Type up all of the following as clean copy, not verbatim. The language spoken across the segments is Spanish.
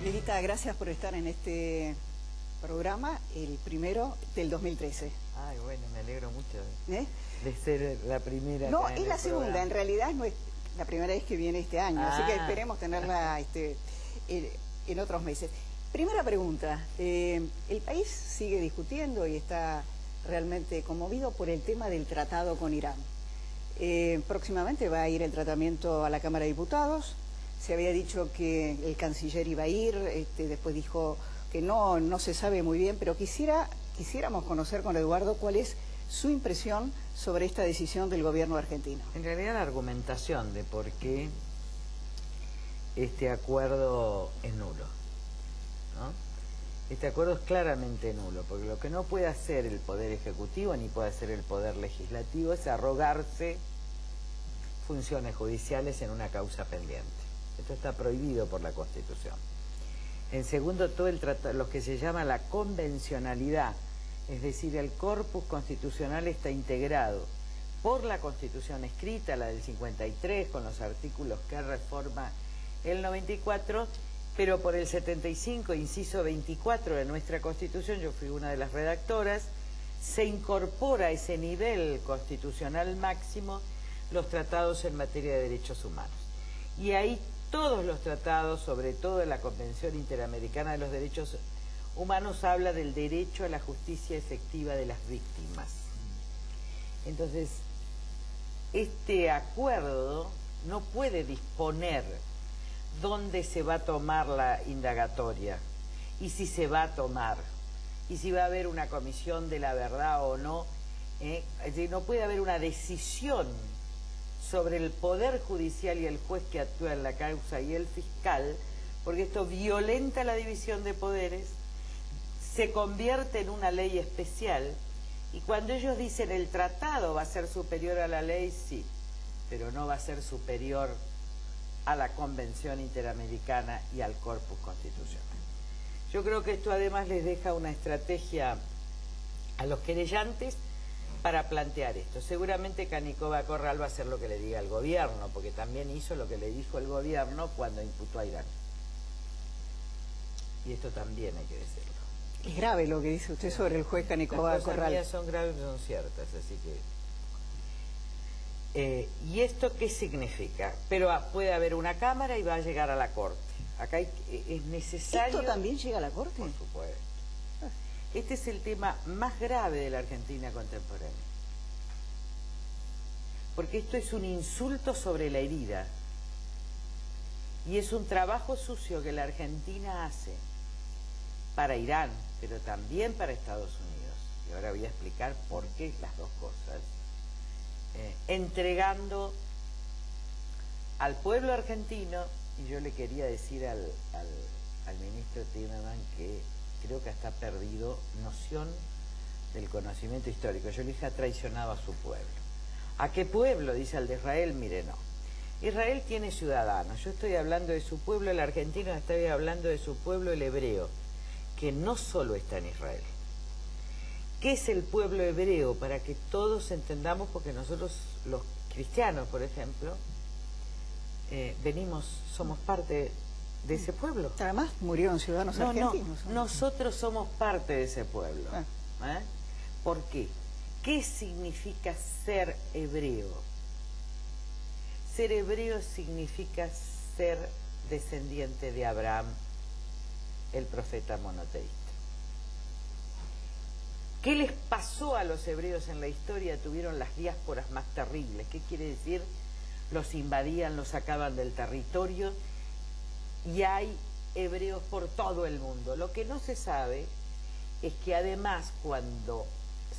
Lilita, gracias por estar en este programa, el primero del 2013. Ay, bueno, me alegro mucho de ser la primera. No, acá es la segunda, programa. en realidad no es la primera vez que viene este año, así que esperemos tenerla en otros meses. Primera pregunta, el país sigue discutiendo y está realmente conmovido por el tema del tratado con Irán. Próximamente va a ir el tratamiento a la Cámara de Diputados. Se había dicho que el canciller iba a ir, después dijo que no se sabe muy bien, pero quisiéramos conocer con Eduardo cuál es su impresión sobre esta decisión del gobierno argentino. En realidad la argumentación de por qué este acuerdo es nulo, ¿no? Este acuerdo es claramente nulo, porque lo que no puede hacer el Poder Ejecutivo ni puede hacer el Poder Legislativo es arrogarse funciones judiciales en una causa pendiente. Esto está prohibido por la Constitución. En segundo, todo el tratado, lo que se llama la convencionalidad, es decir, el corpus constitucional está integrado por la Constitución escrita, la del 53, con los artículos que reforma el 94, pero por el 75, inciso 24 de nuestra Constitución, yo fui una de las redactoras, se incorpora a ese nivel constitucional máximo los tratados en materia de derechos humanos. Y ahí todos los tratados, sobre todo la Convención Interamericana de los Derechos Humanos, habla del derecho a la justicia efectiva de las víctimas. Entonces, este acuerdo no puede disponer dónde se va a tomar la indagatoria, y si se va a tomar, y si va a haber una comisión de la verdad o no. Es decir, no puede haber una decisión sobre el Poder Judicial y el juez que actúa en la causa y el fiscal, porque esto violenta la división de poderes, se convierte en una ley especial, y cuando ellos dicen el tratado va a ser superior a la ley, sí, pero no va a ser superior a la Convención Interamericana y al corpus constitucional. Yo creo que esto además les deja una estrategia a los querellantes para plantear esto. Seguramente Canicova Corral va a hacer lo que le diga el gobierno, porque también hizo lo que le dijo el gobierno cuando imputó a Irán. Y esto también hay que decirlo. Es grave lo que dice usted sobre el juez Canicova Las cosas Corral. mías son graves, son ciertas, así que... ¿Y esto qué significa? Pero puede haber una Cámara y va a llegar a la Corte. Acá es necesario... ¿Esto también llega a la Corte? Por supuesto. Este es el tema más grave de la Argentina contemporánea. Porque esto es un insulto sobre la herida. Y es un trabajo sucio que la Argentina hace para Irán, pero también para Estados Unidos. Y ahora voy a explicar por qué las dos cosas. Entregando al pueblo argentino, y yo le quería decir al ministro Timerman que creo que hasta ha perdido noción del conocimiento histórico. Yo le dije, ha traicionado a su pueblo. ¿A qué pueblo? Dice al de Israel. Mire, no. Israel tiene ciudadanos. Yo estoy hablando de su pueblo, el argentino está hablando de su pueblo, el hebreo, que no solo está en Israel. ¿Qué es el pueblo hebreo? Para que todos entendamos, porque nosotros, los cristianos, por ejemplo, somos parte de ese pueblo. Además murieron ciudadanos argentinos. No, nosotros somos parte de ese pueblo. ¿Por qué? ¿Qué significa ser hebreo? Ser hebreo significa ser descendiente de Abraham, el profeta monoteísta. ¿Qué les pasó a los hebreos en la historia? Tuvieron las diásporas más terribles. ¿Qué quiere decir? Los invadían, los sacaban del territorio, y hay hebreos por todo el mundo. Lo que no se sabe es que además, cuando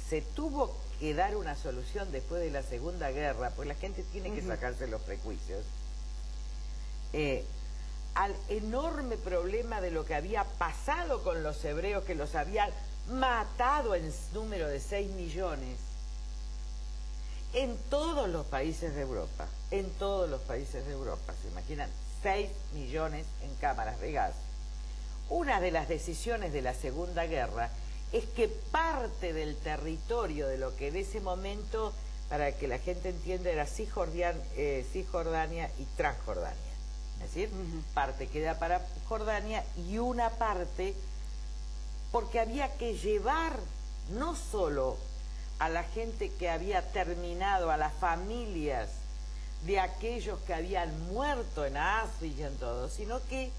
se tuvo que dar una solución después de la Segunda Guerra, pues la gente tiene que sacarse los prejuicios, al enorme problema de lo que había pasado con los hebreos, que los habían matado en número de 6 millones, en todos los países de Europa, ¿se imaginan? 6 millones en cámaras de gas. Una de las decisiones de la Segunda Guerra es que parte del territorio de lo que en ese momento, para que la gente entienda, era Cisjordania y Transjordania. Es decir, parte queda para Jordania y una parte porque había que llevar no solo a la gente que había terminado, a las familias de aquellos que habían muerto en Auschwitz y en todo, sino que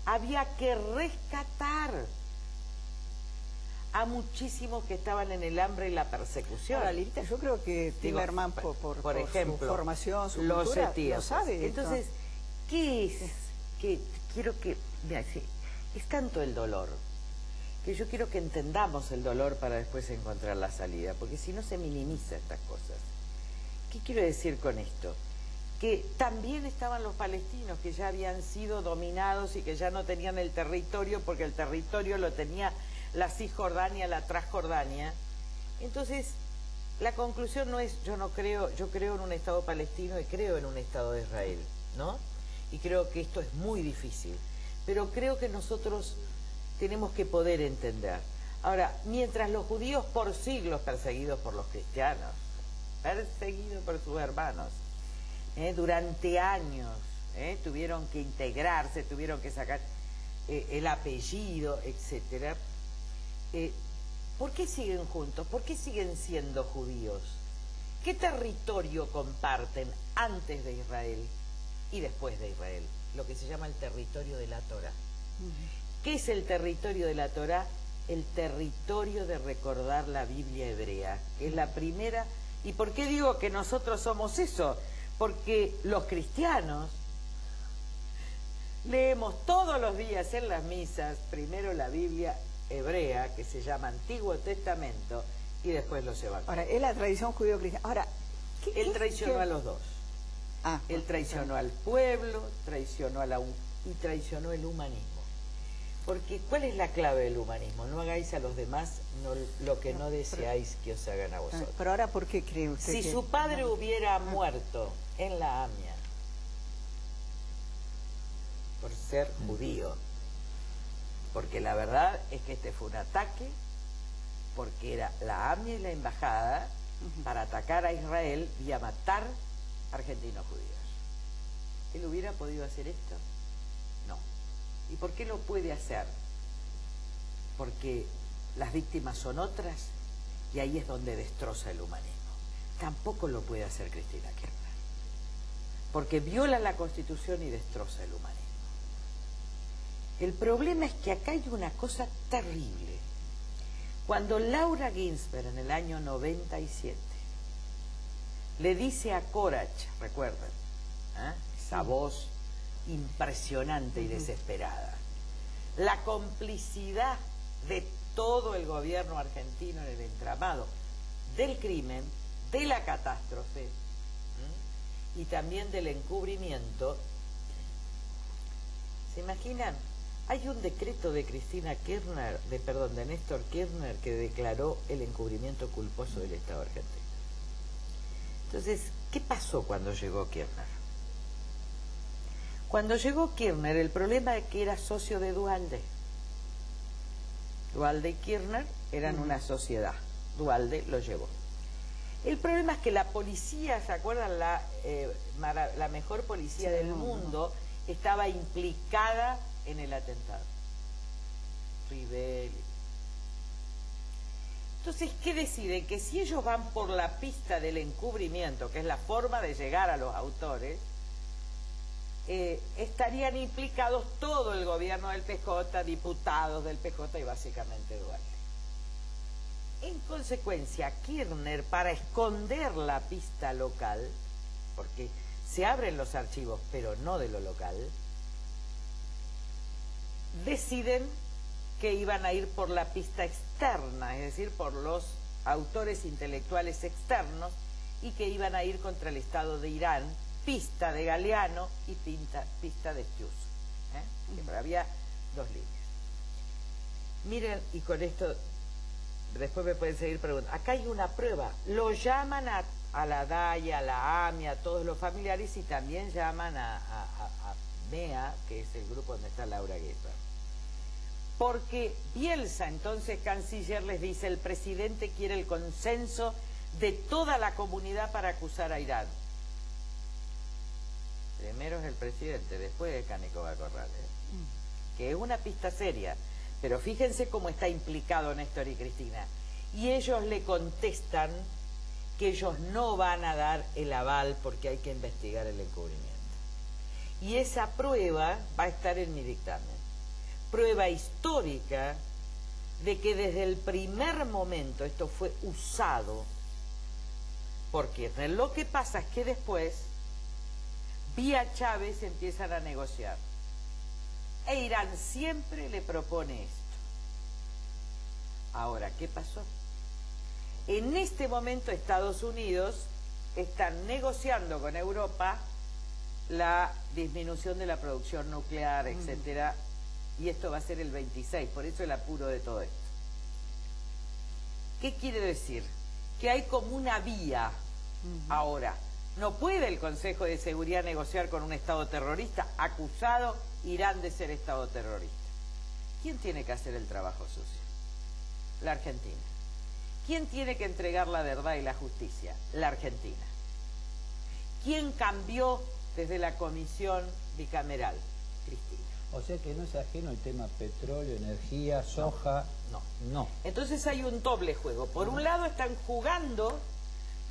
había que rescatar a muchísimos que estaban en el hambre y la persecución. Ahora, Lilita, yo creo que Timerman, por ejemplo, su formación, su los cultura, etíopes. lo sabe. Entonces, ¿qué es? Quiero que... Mira, es tanto el dolor, que yo quiero que entendamos el dolor para después encontrar la salida, porque si no se minimiza estas cosas. ¿Qué quiero decir con esto? Que también estaban los palestinos que ya habían sido dominados y que ya no tenían el territorio, porque el territorio lo tenía la Cisjordania, la Transjordania. Entonces, la conclusión no es, yo creo en un Estado palestino y creo en un Estado de Israel, ¿no? Y creo que esto es muy difícil, pero creo que nosotros tenemos que poder entender. Ahora, mientras los judíos por siglos perseguidos por los cristianos, perseguidos por sus hermanos, durante años, tuvieron que integrarse, tuvieron que sacar el apellido, etcétera. ¿Por qué siguen juntos? ¿Por qué siguen siendo judíos? ¿Qué territorio comparten antes de Israel y después de Israel? Lo que se llama el territorio de la Torá. ¿Qué es el territorio de la Torá? El territorio de recordar la Biblia hebrea, que es la primera. ¿Y por qué digo que nosotros somos eso? Porque los cristianos leemos todos los días en las misas, primero la Biblia hebrea, que se llama Antiguo Testamento, y después los evangelios. Ahora, es la tradición judío-cristiana. Ahora, él traicionó a los dos. Él traicionó al pueblo, traicionó y traicionó el humanismo. Porque, ¿cuál es la clave del humanismo? No hagáis a los demás lo que no deseáis que os hagan a vosotros. Pero ahora, ¿por qué cree usted si su padre hubiera muerto en la AMIA por ser judío, porque la verdad es que este fue un ataque, porque era la AMIA y la embajada para atacar a Israel y a matar argentinos judíos. ¿Él hubiera podido hacer esto? No. ¿Y por qué lo puede hacer? Porque las víctimas son otras y ahí es donde destroza el humanismo. Tampoco lo puede hacer Cristina Kirchner, porque viola la Constitución y destroza el humanismo. El problema es que acá hay una cosa terrible. Cuando Laura Ginsberg en el año 97 le dice a Korach, recuerden, esa voz impresionante y desesperada, la complicidad de todo el gobierno argentino en el entramado del crimen, de la catástrofe y también del encubrimiento. ¿Se imaginan? Hay un decreto de Cristina Kirchner, de Néstor Kirchner, que declaró el encubrimiento culposo del Estado argentino. Entonces, ¿qué pasó cuando llegó Kirchner? Cuando llegó Kirchner, el problema es que era socio de Duhalde. Duhalde y Kirchner eran una sociedad. Duhalde lo llevó. El problema es que la policía, ¿se acuerdan? La mejor policía del mundo estaba implicada en el atentado. Rivelli. Entonces, ¿qué deciden? Que si ellos van por la pista del encubrimiento, que es la forma de llegar a los autores, estarían implicados todo el gobierno del PJ, diputados del PJ y básicamente Duhalde. En consecuencia, Kirchner, para esconder la pista local, porque se abren los archivos, pero no de lo local, deciden que iban a ir por la pista externa, es decir, por los autores intelectuales externos, y que iban a ir contra el Estado de Irán, pista de Galeano y pista de Stiuso. Que había dos líneas. Miren, y con esto después me pueden seguir preguntando. Acá hay una prueba. Lo llaman a la DAI, a la AMI, a todos los familiares, y también llaman a MEA, que es el grupo donde está Laura Ginsberg. Porque Bielsa, entonces canciller, les dice: el presidente quiere el consenso de toda la comunidad para acusar a Irán. primero es el presidente, después es Caneco Corrales, que es una pista seria. Pero fíjense cómo está implicado Néstor y Cristina. Y ellos le contestan que ellos no van a dar el aval porque hay que investigar el encubrimiento. Y esa prueba va a estar en mi dictamen. Prueba histórica de que desde el primer momento esto fue usado por Kirchner. Lo que pasa es que después, vía Chávez, empiezan a negociar. E Irán siempre le propone esto. Ahora, ¿qué pasó? En este momento Estados Unidos están negociando con Europa la disminución de la producción nuclear, etcétera, y esto va a ser el 26, por eso el apuro de todo esto. ¿Qué quiere decir? Que hay como una vía ahora. No puede el Consejo de Seguridad negociar con un Estado terrorista acusado Irán de ser Estado terrorista. ¿Quién tiene que hacer el trabajo sucio? La Argentina. ¿Quién tiene que entregar la verdad y la justicia? La Argentina. ¿Quién cambió desde la comisión bicameral? Cristina. O sea que no es ajeno el tema petróleo, energía, soja. No. Entonces hay un doble juego. Por un lado están jugando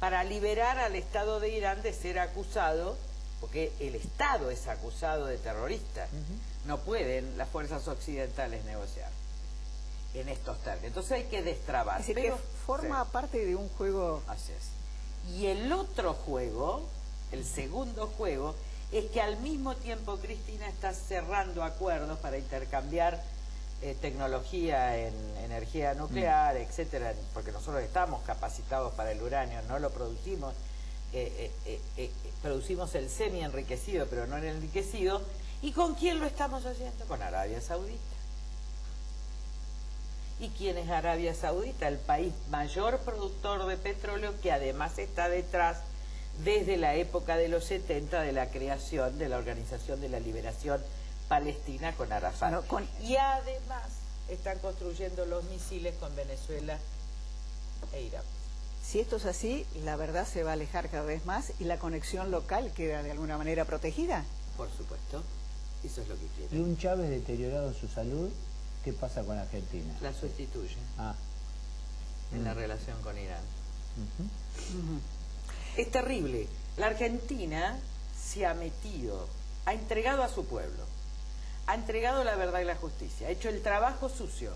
para liberar al Estado de Irán de ser acusado, porque el Estado es acusado de terrorista. No pueden las fuerzas occidentales negociar en estos términos. Entonces hay que destrabar. Es decir, que forma parte de un juego. Así es. Y el otro juego, el segundo juego, es que al mismo tiempo Cristina está cerrando acuerdos para intercambiar tecnología en energía nuclear, etcétera, porque nosotros estamos capacitados para el uranio, no lo producimos, producimos el semi enriquecido, pero no el enriquecido. ¿Y con quién lo estamos haciendo? Con Arabia Saudita. ¿Y quién es Arabia Saudita? El país mayor productor de petróleo, que además está detrás desde la época de los 70 de la creación de la Organización de la Liberación Palestina con Arafat. Y además están construyendo los misiles con Venezuela e Irán. Si esto es así, la verdad se va a alejar cada vez más y la conexión local queda de alguna manera protegida. Por supuesto, eso es lo que quieren. ¿Y un Chávez deteriorado en su salud? ¿Qué pasa con Argentina? La sustituye en la relación con Irán. Es terrible. La Argentina se ha metido, ha entregado a su pueblo, ha entregado la verdad y la justicia, ha hecho el trabajo sucio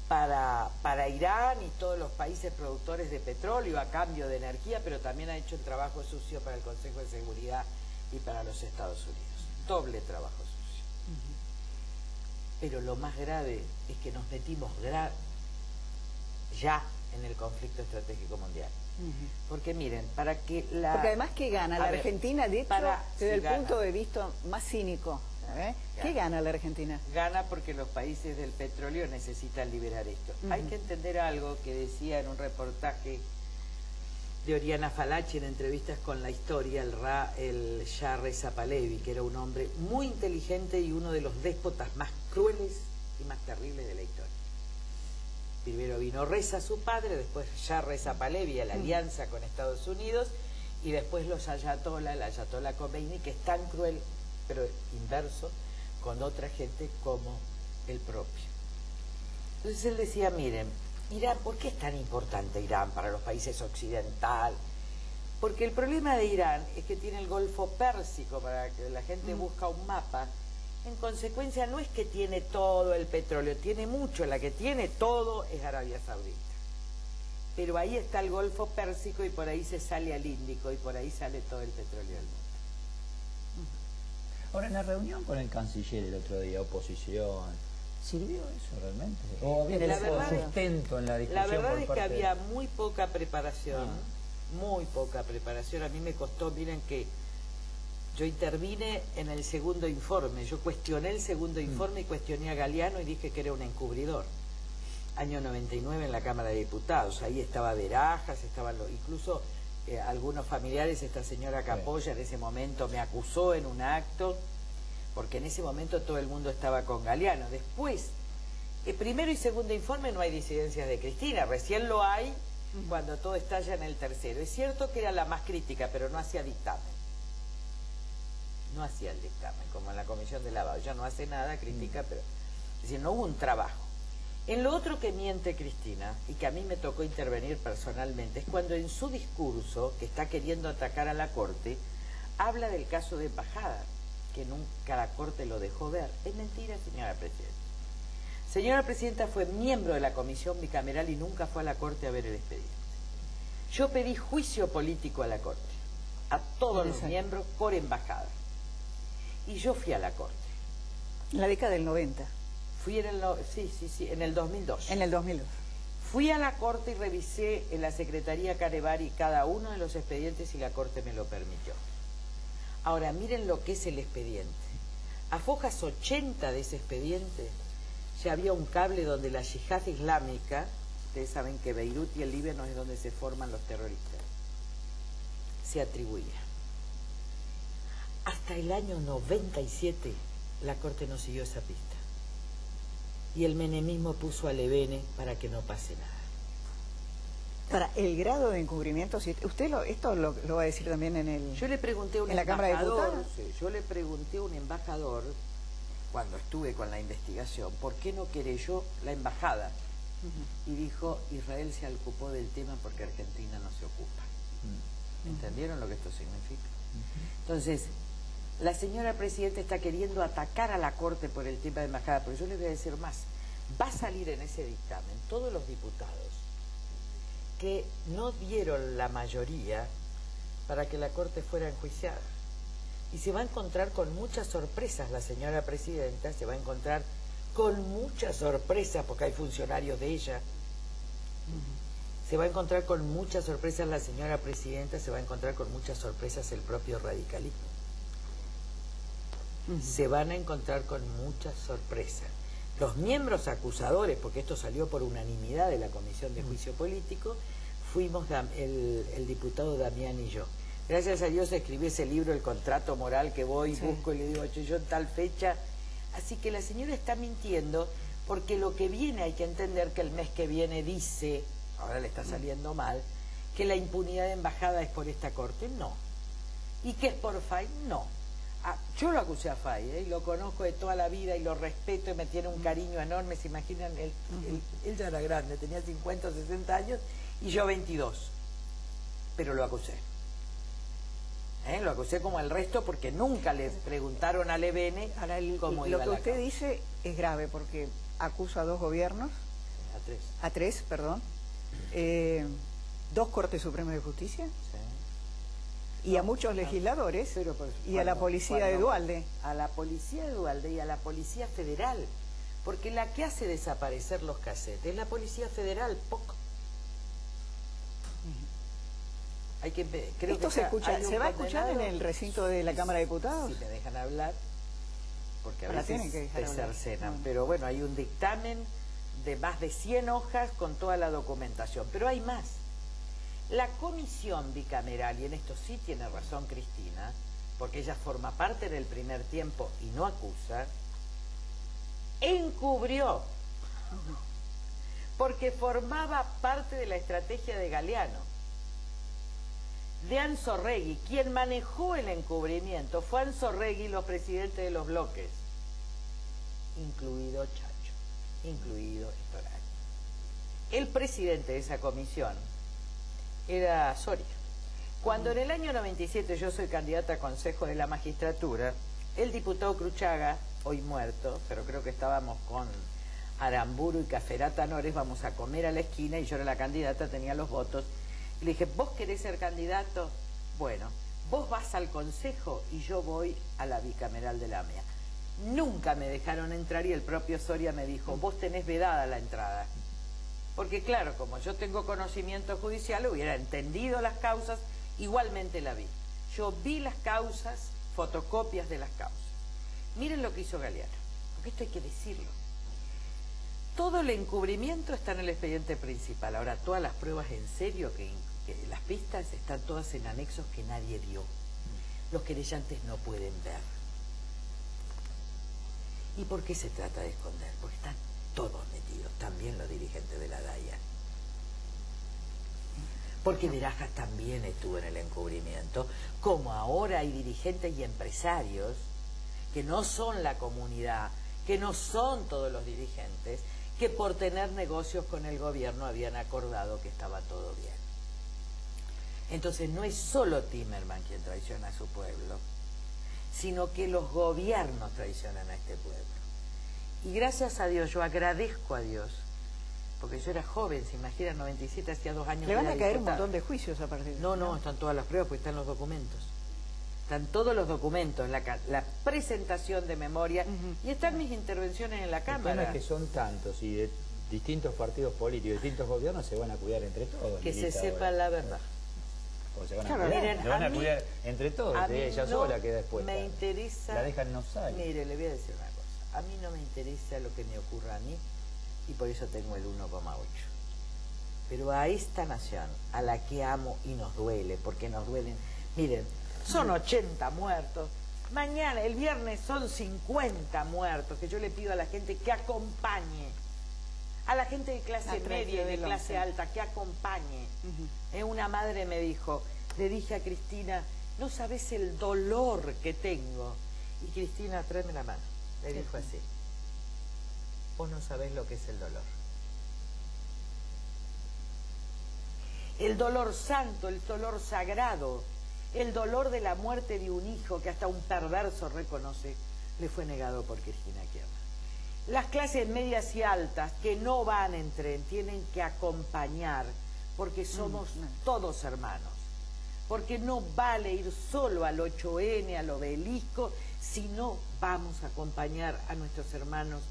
para Irán y todos los países productores de petróleo a cambio de energía, pero también ha hecho el trabajo sucio para el Consejo de Seguridad y para los Estados Unidos. Doble trabajo sucio. Pero lo más grave es que nos metimos ya en el conflicto estratégico mundial. Porque miren, porque además, ¿qué gana la Argentina? De hecho, desde el punto de vista más cínico, ¿qué gana la Argentina? Gana porque los países del petróleo necesitan liberar esto. Hay que entender algo que decía en un reportaje de Oriana Fallaci en entrevistas con la historia, el Shah Reza Pahlavi, que era un hombre muy inteligente y uno de los déspotas más crueles y más terribles de la historia. Primero vino Reza, su padre, después Shah Reza Pahlavi, a la alianza con Estados Unidos, y después el Ayatollah Khomeini, que es tan cruel, pero inverso, con otra gente como el propio. Entonces él decía, miren, Irán, ¿por qué es tan importante Irán para los países occidentales? Porque el problema de Irán es que tiene el Golfo Pérsico, para que la gente busca un mapa. En consecuencia, no es que tiene todo el petróleo, tiene mucho. La que tiene todo es Arabia Saudita. Pero ahí está el Golfo Pérsico y por ahí se sale al Índico y por ahí sale todo el petróleo del mundo. Ahora, en la reunión con el canciller el otro día, oposición, ¿sirvió eso realmente? ¿O había sustento en la discusión? La verdad es que había muy poca preparación, muy poca preparación. A mí me costó, miren que yo intervine en el segundo informe, yo cuestioné el segundo informe y cuestioné a Galeano y dije que era un encubridor. Año 99 en la Cámara de Diputados, ahí estaba Berajas, incluso algunos familiares, esta señora Capoya en ese momento me acusó en un acto, porque en ese momento todo el mundo estaba con Galeano. Después, el primero y segundo informe no hay disidencias de Cristina, recién lo hay cuando todo estalla en el tercero. Es cierto que era la más crítica, pero no hacía dictamen. no hacía el dictamen, como en la comisión de lavado. Ella no hace nada, critica, pero... Es decir, no hubo un trabajo. En lo otro que miente Cristina, y que a mí me tocó intervenir personalmente, es cuando en su discurso, que está queriendo atacar a la Corte, habla del caso de Embajada, que nunca la Corte lo dejó ver. Es mentira, señora Presidenta. Señora Presidenta fue miembro de la Comisión Bicameral y nunca fue a la Corte a ver el expediente. Yo pedí juicio político a la Corte, a todos los miembros por embajada. Y yo fui a la Corte. En la década del 90. Fui en el, en el 2002. En el 2002. Fui a la Corte y revisé en la Secretaría Canevari cada uno de los expedientes y la Corte me lo permitió. Ahora, miren lo que es el expediente. A fojas 80 de ese expediente ya había un cable donde la yihad islámica, ustedes saben que Beirut y el Líbano es donde se forman los terroristas, se atribuía. Hasta el año 97 la Corte no siguió esa pista. Y el menemismo puso a Levene para que no pase nada. Para el grado de encubrimiento, si usted esto lo va a decir también en el... Yo le pregunté a un embajador, yo le pregunté a un embajador, cuando estuve con la investigación, ¿por qué no querelló la embajada? Y dijo, Israel se ocupó del tema porque Argentina no se ocupa. ¿Entendieron lo que esto significa? Entonces, la señora Presidenta está queriendo atacar a la Corte por el tema de embajada, pero yo le voy a decir más. Va a salir en ese dictamen todos los diputados que no dieron la mayoría para que la Corte fuera enjuiciada. Y se va a encontrar con muchas sorpresas la señora Presidenta, se va a encontrar con muchas sorpresas, porque hay funcionarios de ella. Se va a encontrar con muchas sorpresas la señora Presidenta, se va a encontrar con muchas sorpresas el propio radicalismo. Se van a encontrar con muchas sorpresas. Los miembros acusadores, porque esto salió por unanimidad de la Comisión de Juicio Político, fuimos el diputado Damián y yo. Gracias a Dios escribí ese libro, El Contrato Moral, que voy y busco y le digo, yo en tal fecha. Así que la señora está mintiendo, porque lo que viene hay que entender que el mes que viene dice, ahora le está saliendo mal, que la impunidad de embajada es por esta Corte. No. ¿Y que es por FAI? No. Yo lo acusé a FAI, y lo conozco de toda la vida y lo respeto y me tiene un cariño enorme. Se imaginan, él ya era grande, tenía 50 o 60 años y yo 22. Pero lo acusé. Lo acusé como el resto porque nunca le preguntaron a Levene cómo iba la causa. Lo que usted dice es grave porque acusa a dos gobiernos. A tres, perdón. Dos Cortes Supremas de Justicia. Y a muchos legisladores, y a la policía de Duhalde. A la policía de Duhalde y a la policía federal, porque la que hace desaparecer los casetes es la policía federal, poco. Esto se va a escuchar en el recinto de la Cámara de Diputados. Si me dejan hablar, porque a veces te cercenan. Pero bueno, hay un dictamen de más de 100 hojas con toda la documentación, pero hay más. La comisión bicameral, y en esto sí tiene razón Cristina, porque ella forma parte del primer tiempo y no acusa, encubrió, porque formaba parte de la estrategia de Galeano, de Anzorregui. Quien manejó el encubrimiento fue Anzorregui y los presidentes de los bloques, incluido Chacho, incluido Estorani. El presidente de esa comisión era Soria. Cuando en el año 97 yo soy candidata a Consejo de la Magistratura, el diputado Cruchaga, hoy muerto, pero creo que estábamos con Aramburu y Caferata Nores, vamos a comer a la esquina y yo era la candidata, tenía los votos, y le dije, ¿vos querés ser candidato? Bueno, vos vas al Consejo y yo voy a la bicameral de la AMEA. Nunca me dejaron entrar y el propio Soria me dijo, vos tenés vedada la entrada. Porque claro, como yo tengo conocimiento judicial, hubiera entendido las causas, igualmente la vi. Yo vi las causas, fotocopias de las causas. Miren lo que hizo Galeano, porque esto hay que decirlo. Todo el encubrimiento está en el expediente principal. Ahora, todas las pruebas en serio, que las pistas están todas en anexos que nadie vio. Los querellantes no pueden ver. ¿Y por qué se trata de esconder? Porque están todos metidos, también los dirigentes de la DAIA. porque Verajas también estuvo en el encubrimiento, como ahora hay dirigentes y empresarios que no son la comunidad, que no son todos los dirigentes, que por tener negocios con el gobierno habían acordado que estaba todo bien. Entonces no es solo Timerman quien traiciona a su pueblo, sino que los gobiernos traicionan a este pueblo. Y gracias a Dios, yo agradezco a Dios, porque yo era joven, se imagina, 97, hacía 2 años. Le van a caer un montón de juicios a partir de eso. No, están todas las pruebas, porque están los documentos. Están todos los documentos, la presentación de memoria, y están mis intervenciones en la Cámara. El tema es que son tantos y de distintos partidos políticos, distintos gobiernos, se van a cuidar entre todos. Que se sepa la verdad. O se van a cuidar, miren, van a cuidar entre todos, ella sola queda después. Me interesa... La dejan no salir. Mire, le voy a decir una cosa. A mí no me interesa lo que me ocurra a mí, y por eso tengo el 1,8. Pero a esta nación, a la que amo y nos duele, porque nos duelen... Miren, son 80 muertos. Mañana, el viernes, son 50 muertos, que yo le pido a la gente que acompañe. A la gente de clase media y de clase alta, que acompañe. Una madre me dijo, le dije a Cristina, no sabes el dolor que tengo. Y Cristina, tráeme la mano. Le dijo así, vos no sabés lo que es el dolor. El dolor santo, el dolor sagrado, el dolor de la muerte de un hijo que hasta un perverso reconoce, le fue negado por Cristina Kirchner. Las clases medias y altas que no van en tren tienen que acompañar, porque somos todos hermanos. Porque no vale ir solo al 8N, al obelisco, sino vamos a acompañar a nuestros hermanos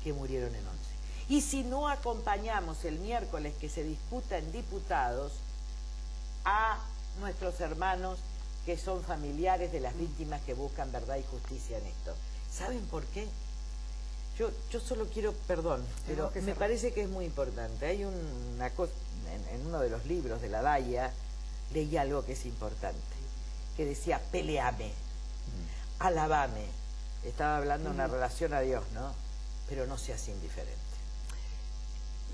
que murieron en 11. Y si no acompañamos el miércoles que se discuta en diputados a nuestros hermanos que son familiares de las víctimas que buscan verdad y justicia en esto. ¿Saben por qué? Yo solo quiero, perdón, pero me parece que es muy importante. Hay una cosa, en uno de los libros de la Daya, leí algo que es importante, que decía, peleame, alabame. Estaba hablando de una relación a Dios, ¿no? Pero no seas indiferente.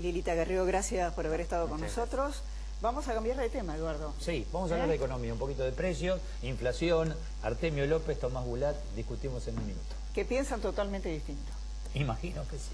Lilita Garrido, gracias por haber estado con nosotros. Vamos a cambiar de tema, Eduardo. Sí, vamos a hablar de economía, un poquito de precios, inflación. Artemio López, Tomás Bulat, discutimos en un minuto. Que piensan totalmente distinto. Imagino que sí.